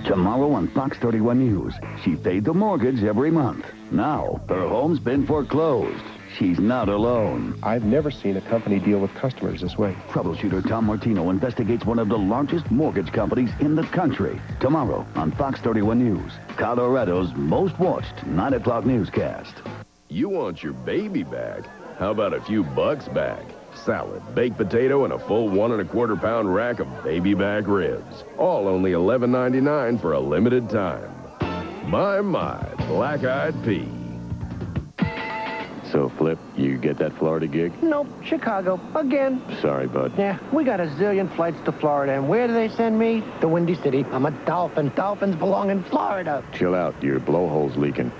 Tomorrow on Fox 31 News, she paid the mortgage every month. Now, her home's been foreclosed. She's not alone. I've never seen a company deal with customers this way. Troubleshooter Tom Martino investigates one of the largest mortgage companies in the country. Tomorrow on Fox 31 News, Colorado's most watched 9 o'clock newscast. You want your baby back? How about a few bucks back? Salad, baked potato, and a full 1 1/4 pound rack of baby back ribs. All only $11.99 for a limited time. My, black-eyed pea. So, Flip, you get that Florida gig? Nope, Chicago, again. Sorry, bud. Yeah, we got a zillion flights to Florida, and where do they send me? The Windy City. I'm a dolphin. Dolphins belong in Florida. Chill out, your blowhole's leaking.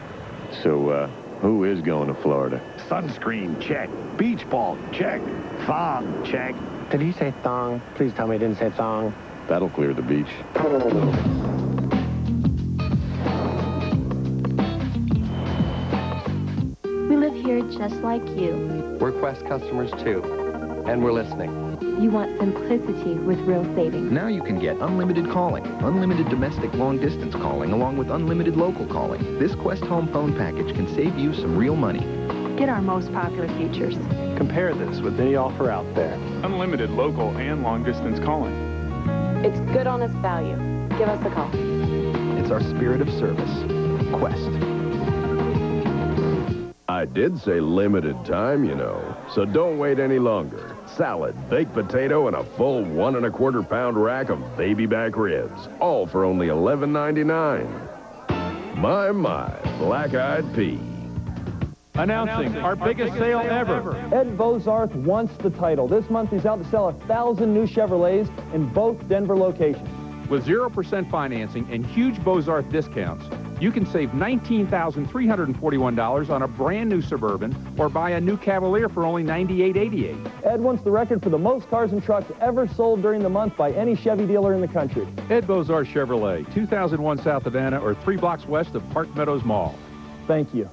So, who is going to Florida? Sunscreen, check. Beach ball, check. Thong, check. Did he say thong? Please tell me he didn't say thong. That'll clear the beach. We live here just like you. We're Quest customers too, and we're listening. You want simplicity with real savings. Now you can get unlimited calling, unlimited domestic long-distance calling, along with unlimited local calling. This Quest Home Phone package can save you some real money. Get our most popular features. Compare this with any offer out there. Unlimited local and long-distance calling. It's good honest value. Give us a call. It's our spirit of service. Quest. I did say limited time, you know, so don't wait any longer. Salad, baked potato, and a full 1 1/4 pound rack of baby back ribs, all for only $11.99. My, black-eyed pea. Announcing our biggest sale ever. Ed Bozarth wants the title. This month he's out to sell 1,000 new Chevrolets in both Denver locations. With 0% financing and huge Bozarth discounts, you can save $19,341 on a brand new Suburban or buy a new Cavalier for only $98.88. Ed wants the record for the most cars and trucks ever sold during the month by any Chevy dealer in the country. Ed Bozarth Chevrolet, 2001 South Havana or 3 blocks west of Park Meadows Mall. Thank you.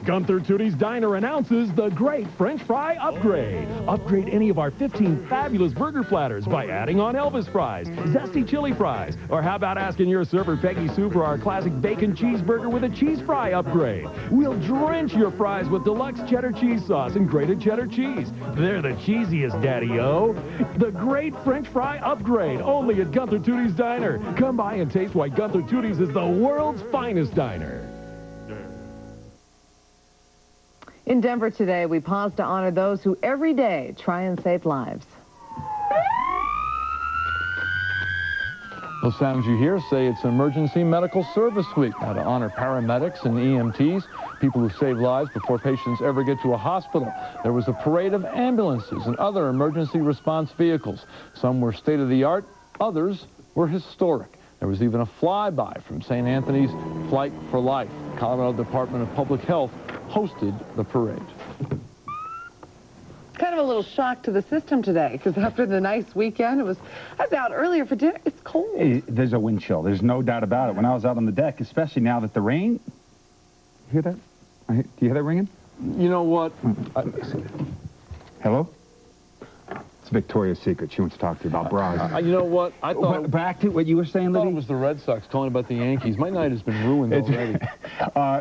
Gunther Tootie's Diner announces the great French fry upgrade. Upgrade any of our 15 fabulous burger platters by adding on Elvis fries, zesty chili fries, or how about asking your server Peggy Sue for our classic bacon cheeseburger with a cheese fry upgrade. We'll drench your fries with deluxe cheddar cheese sauce and grated cheddar cheese. They're the cheesiest, Daddy-O. The great French fry upgrade, only at Gunther Tootie's Diner. Come by and taste why Gunther Tootie's is the world's finest diner. In Denver today, we pause to honor those who every day try and save lives. Those sounds you hear say it's Emergency Medical Service Week. Now, to honor paramedics and EMTs, people who save lives before patients ever get to a hospital, there was a parade of ambulances and other emergency response vehicles. Some were state-of-the-art, others were historic. There was even a flyby from St. Anthony's Flight for Life. Colorado Department of Public Health hosted the parade. Kind of a little shock to the system today, because after the nice weekend, I was out earlier for dinner. It's cold. Hey, there's a wind chill. There's no doubt about it. When I was out on the deck, especially now that the rain... Hear that? Do you hear that ringing? You know what? Hello? It's Victoria's Secret. She wants to talk to you about bras. You know what? I thought... Back to what you were saying, I thought Libby? it was the Red Sox calling about the Yankees. My night has been ruined already.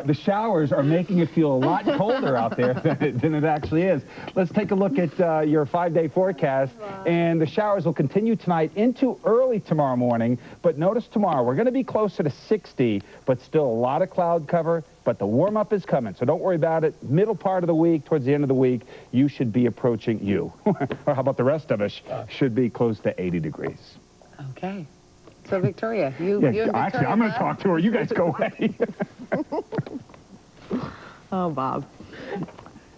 The showers are making it feel a lot colder out there than it actually is. Let's take a look at your 5-day forecast. And the showers will continue tonight into early tomorrow morning. But notice tomorrow, we're going to be closer to 60, but still a lot of cloud cover. But the warm-up is coming, so don't worry about it. Middle part of the week, towards the end of the week, you should be approaching you. Or how about the rest of us? Should be close to 80 degrees. Okay. So, Victoria, you and Victoria... Actually, I'm going to talk to her. You guys go away. Oh, Bob.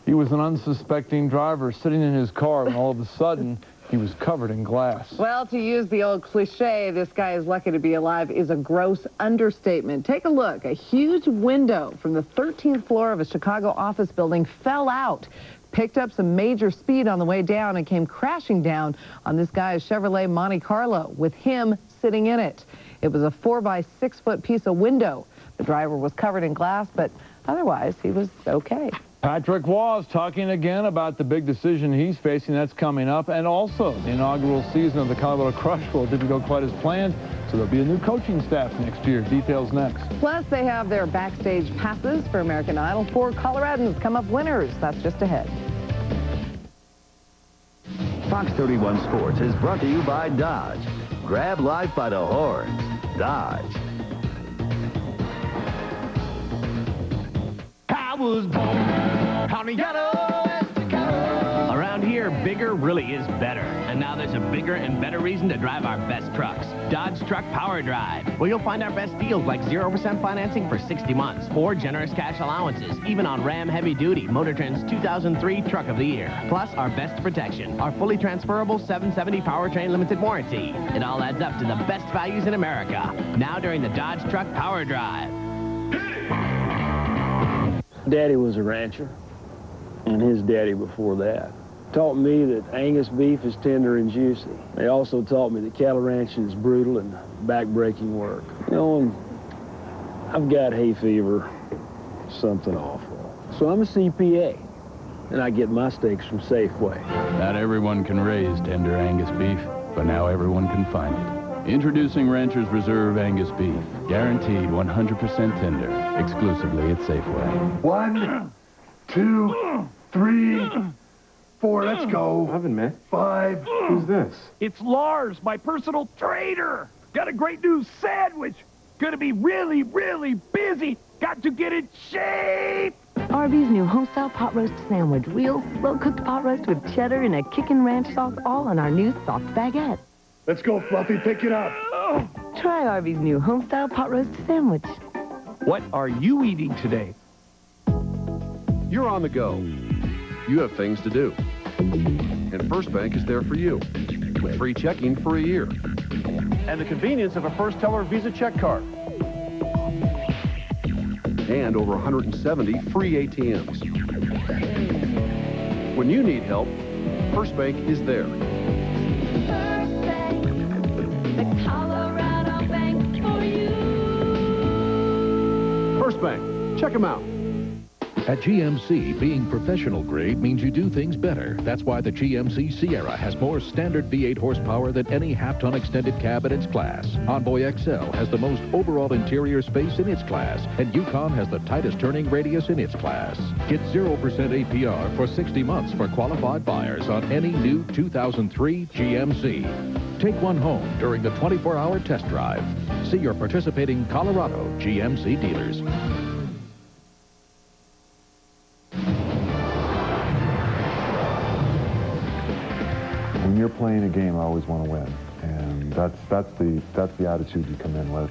He was an unsuspecting driver sitting in his car when all of a sudden he was covered in glass. Well, to use the old cliche, this guy is lucky to be alive, is a gross understatement. Take a look. A huge window from the 13th floor of a Chicago office building fell out, picked up some major speed on the way down, and came crashing down on this guy's Chevrolet Monte Carlo with him sitting in it. It was a 4-by-6-foot piece of window. The driver was covered in glass, but otherwise he was okay. Patrick Waugh talking again about the big decision he's facing that's coming up, and also the inaugural season of the Colorado Crush Bowl didn't go quite as planned, so there'll be a new coaching staff next year. Details next. Plus, they have their backstage passes for American Idol. 4 Coloradans come up winners. That's just ahead. Fox 31 Sports is brought to you by Dodge. Grab life by the horns. Dodge. I was born on the Around here, bigger really is better. And now there's a bigger and better reason to drive our best trucks. Dodge Truck Power Drive, where you'll find our best deals like 0% financing for 60 months or generous cash allowances, even on Ram Heavy Duty, Motor Trend's 2003 Truck of the Year. Plus, our best protection, our fully transferable 770 Powertrain Limited Warranty. It all adds up to the best values in America. Now during the Dodge Truck Power Drive. Daddy was a rancher, and his daddy before that. Taught me that Angus beef is tender and juicy. They also taught me that cattle ranching is brutal and back-breaking work. You know, and I've got hay fever, something awful. So I'm a CPA, and I get my steaks from Safeway. Not everyone can raise tender Angus beef, but now everyone can find it. Introducing Rancher's Reserve Angus beef, guaranteed 100% tender, exclusively at Safeway. 1, 2, 3, 4, let's go. Oven mitt. 5. Who's this? It's Lars, my personal trainer. Got a great new sandwich. Gonna be really, really busy. Got to get in shape. Arby's new homestyle pot roast sandwich. Real slow-cooked pot roast with cheddar and a kickin' ranch sauce, all on our new soft baguette. Let's go, Fluffy. Pick it up. Try Arby's new homestyle pot roast sandwich. What are you eating today? You're on the go. You have things to do. And First Bank is there for you. With free checking for a year. And the convenience of a First Teller Visa check card. And over 170 free ATMs. When you need help, First Bank is there. Colorado Bank for you. First Bank. Check them out. At GMC, being professional grade means you do things better. That's why the GMC Sierra has more standard V8 horsepower than any half-ton extended cab in its class. Envoy XL has the most overall interior space in its class, and Yukon has the tightest turning radius in its class. Get 0% APR for 60 months for qualified buyers on any new 2003 GMC. Take one home during the 24-hour test drive. See your participating Colorado GMC dealers. When you're playing a game, I always want to win, and that's the attitude you come in with.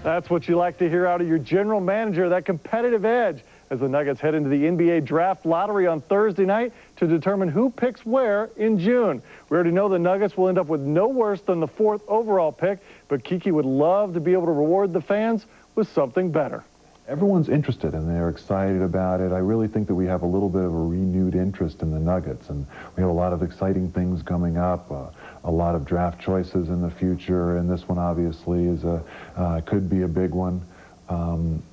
That's what you like to hear out of your general manager, that competitive edge, as the Nuggets head into the NBA draft lottery on Thursday night to determine who picks where in June. We already know the Nuggets will end up with no worse than the 4th overall pick, but Kiki would love to be able to reward the fans with something better. Everyone's interested and they're excited about it. I really think that we have a little bit of a renewed interest in the Nuggets, and we have a lot of exciting things coming up, a lot of draft choices in the future, and this one obviously is could be a big one.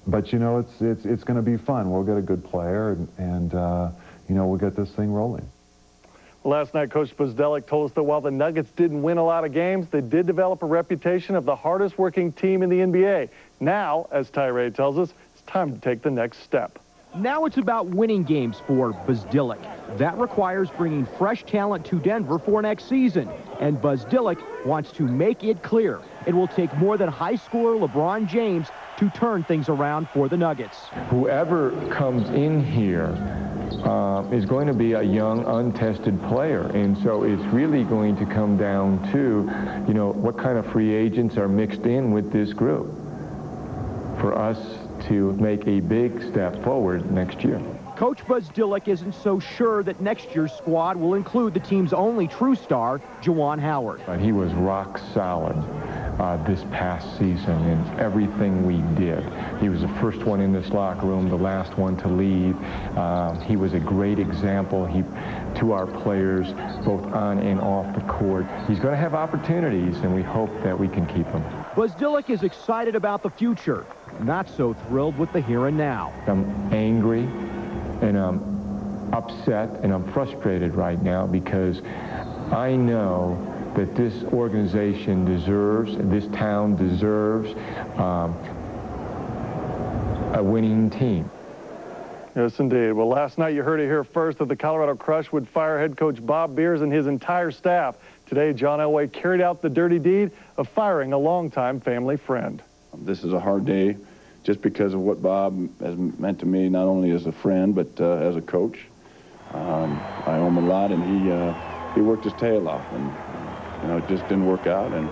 But you know, it's going to be fun. We'll get a good player, and you know, we'll get this thing rolling. Last night, Coach Buzdelik told us that while the Nuggets didn't win a lot of games, they did develop a reputation of the hardest working team in the NBA. Now, as Tyree tells us, it's time to take the next step. Now it's about winning games for Buzdelik. That requires bringing fresh talent to Denver for next season. And Buzdelik wants to make it clear it will take more than high scorer LeBron James to turn things around for the Nuggets. Whoever comes in here is going to be a young, untested player, and so it's really going to come down to, you know, what kind of free agents are mixed in with this group for us to make a big step forward next year. Coach Buzdelik isn't so sure that next year's squad will include the team's only true star, Juwan Howard. He was rock solid this past season in everything we did. He was the first one in this locker room, the last one to leave. He was a great example to our players, both on and off the court. He's going to have opportunities, and we hope that we can keep him. Buzdelik is excited about the future, not so thrilled with the here and now. I'm angry, and I'm upset, and I'm frustrated right now because I know that this organization deserves, and this town deserves, a winning team. Yes, indeed. Well, last night you heard it here first that the Colorado Crush would fire head coach Bob Beers and his entire staff. Today, John Elway carried out the dirty deed of firing a longtime family friend. This is a hard day just because of what Bob has meant to me, not only as a friend, but as a coach. I owe him a lot, and he worked his tail off, and you know, it just didn't work out. And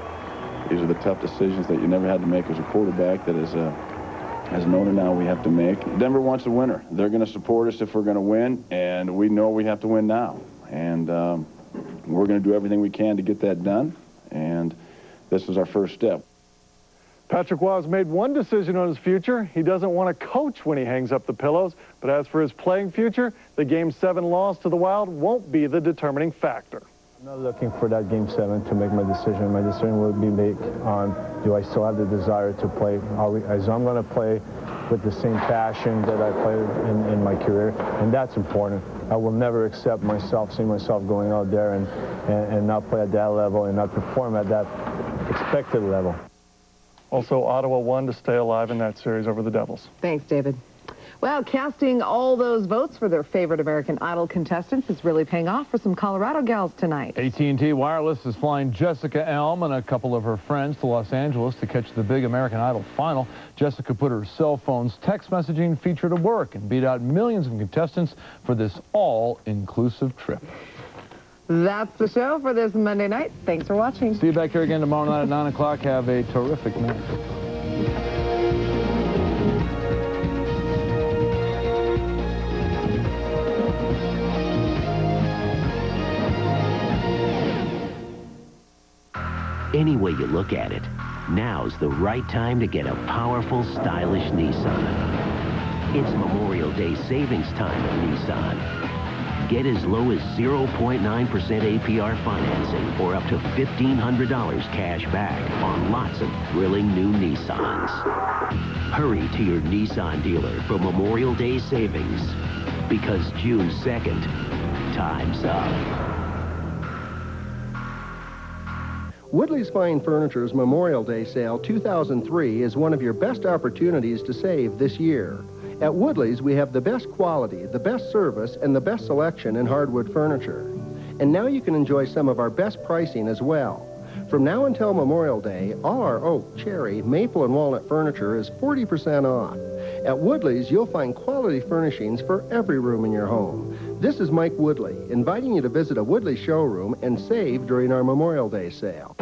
these are the tough decisions that you never had to make as a quarterback that as an owner now we have to make. Denver wants a winner. They're going to support us if we're going to win, and we know we have to win now. And we're going to do everything we can to get that done, and this is our first step. Patrick Waugh has made one decision on his future. He doesn't want to coach when he hangs up the pillows, but as for his playing future, the Game 7 loss to the Wild won't be the determining factor. I'm not looking for that Game 7 to make my decision. My decision will be made on, do I still have the desire to play? As I'm going to play with the same passion that I played in my career, and that's important. I will never accept see myself going out there and not play at that level and not perform at that expected level. Also, Ottawa won to stay alive in that series over the Devils. Thanks, David. Well, casting all those votes for their favorite American Idol contestants is really paying off for some Colorado gals tonight. AT&T Wireless is flying Jessica Elm and a couple of her friends to Los Angeles to catch the big American Idol final. Jessica put her cell phone's text messaging feature to work and beat out millions of contestants for this all-inclusive trip. That's the show for this Monday night. Thanks for watching. See you back here again tomorrow night at 9 o'clock. Have a terrific night. Any way you look at it, now's the right time to get a powerful, stylish Nissan. It's Memorial Day savings time at Nissan. Get as low as 0.9% APR financing or up to $1,500 cash back on lots of thrilling new Nissans. Hurry to your Nissan dealer for Memorial Day savings, because June 2nd, time's up. Woodley's Fine Furniture's Memorial Day Sale 2003 is one of your best opportunities to save this year. At Woodley's, we have the best quality, the best service, and the best selection in hardwood furniture. And now you can enjoy some of our best pricing as well. From now until Memorial Day, all our oak, cherry, maple, and walnut furniture is 40% off. At Woodley's, you'll find quality furnishings for every room in your home. This is Mike Woodley, inviting you to visit a Woodley showroom and save during our Memorial Day sale.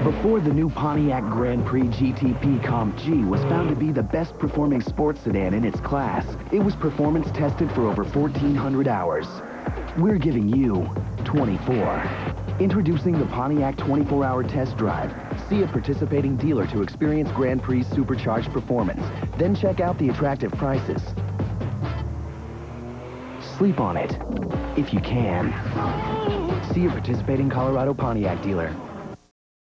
Before the new Pontiac Grand Prix GTP Comp G was found to be the best performing sports sedan in its class, it was performance tested for over 1,400 hours. We're giving you 24. Introducing the Pontiac 24-hour test drive. See a participating dealer to experience Grand Prix supercharged performance. Then check out the attractive prices. Sleep on it, if you can. See a participating Colorado Pontiac dealer.